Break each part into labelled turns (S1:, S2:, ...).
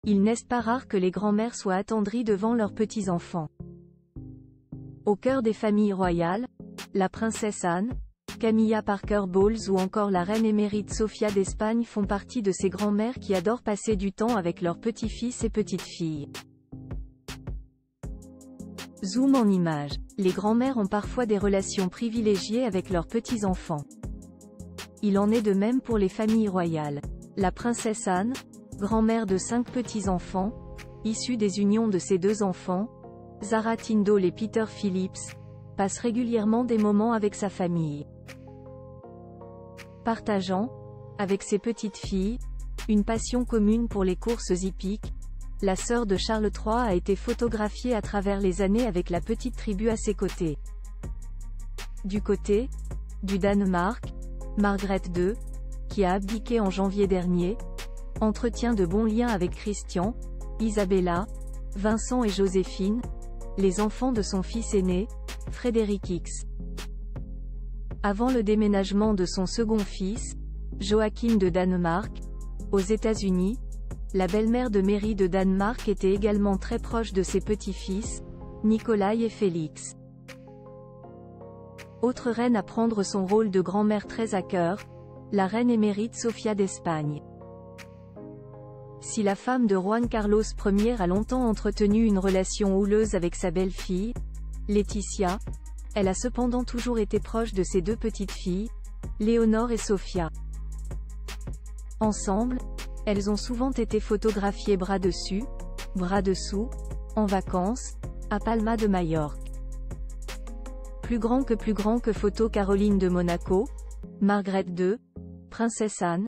S1: il n'est pas rare que les grands-mères soient attendries devant leurs petits-enfants. Au cœur des familles royales, la princesse Anne, Camilla Parker Bowles ou encore la reine émérite Sofia d'Espagne font partie de ces grands-mères qui adorent passer du temps avec leurs petits-fils et petites-filles. Zoom en image. Les grands-mères ont parfois des relations privilégiées avec leurs petits-enfants. Il en est de même pour les familles royales. La princesse Anne, grand-mère de 5 petits-enfants, issus des unions de ses 2 enfants, Zara Tindall et Peter Phillips, passe régulièrement des moments avec sa famille. Partageant, avec ses petites filles, une passion commune pour les courses hippiques, la sœur de Charles III a été photographiée à travers les années avec la petite tribu à ses côtés. Du côté du Danemark, Margrethe II, qui a abdiqué en janvier dernier, entretient de bons liens avec Christian, Isabella, Vincent et Joséphine, les enfants de son fils aîné, Frédéric X. Avant le déménagement de son second fils, Joachim de Danemark, aux États-Unis, la belle-mère de Mary de Danemark était également très proche de ses petits-fils, Nikolai et Félix. Autre reine à prendre son rôle de grand-mère très à cœur, la reine émérite Sofia d'Espagne. Si la femme de Juan Carlos Ier a longtemps entretenu une relation houleuse avec sa belle-fille, Laetitia, elle a cependant toujours été proche de ses 2 petites-filles, Léonore et Sofia. Ensemble, elles ont souvent été photographiées bras dessus, bras dessous, en vacances, à Palma de Majorque. Plus grand que photo Caroline de Monaco, Margrethe II, princesse Anne,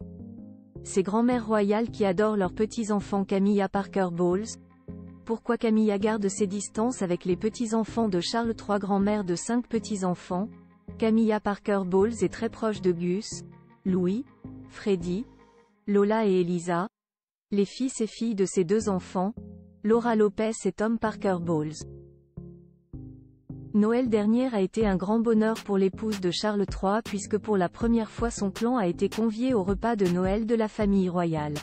S1: ces grand-mères royales qui adorent leurs petits-enfants Camilla Parker Bowles. Pourquoi Camilla garde ses distances avec les petits-enfants de Charles III? Grand-mère de 5 petits-enfants, Camilla Parker Bowles est très proche de Gus, Louis, Freddy, Lola et Elisa, les fils et filles de ses 2 enfants, Laura Lopez et Tom Parker Bowles. Noël dernier a été un grand bonheur pour l'épouse de Charles III puisque pour la première fois son clan a été convié au repas de Noël de la famille royale.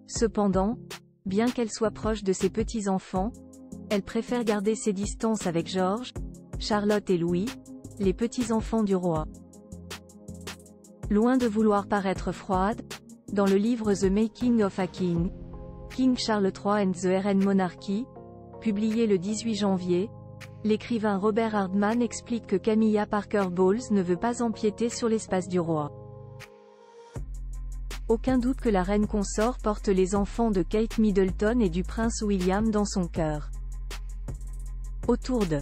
S1: Cependant, bien qu'elle soit proche de ses petits-enfants, elle préfère garder ses distances avec George, Charlotte et Louis, les petits-enfants du roi. Loin de vouloir paraître froide, dans le livre The Making of a King, King Charles III and the RN Monarchy, publié le 18 janvier, l'écrivain Robert Hardman explique que Camilla Parker Bowles ne veut pas empiéter sur l'espace du roi. Aucun doute que la reine consort porte les enfants de Kate Middleton et du prince William dans son cœur. Autour de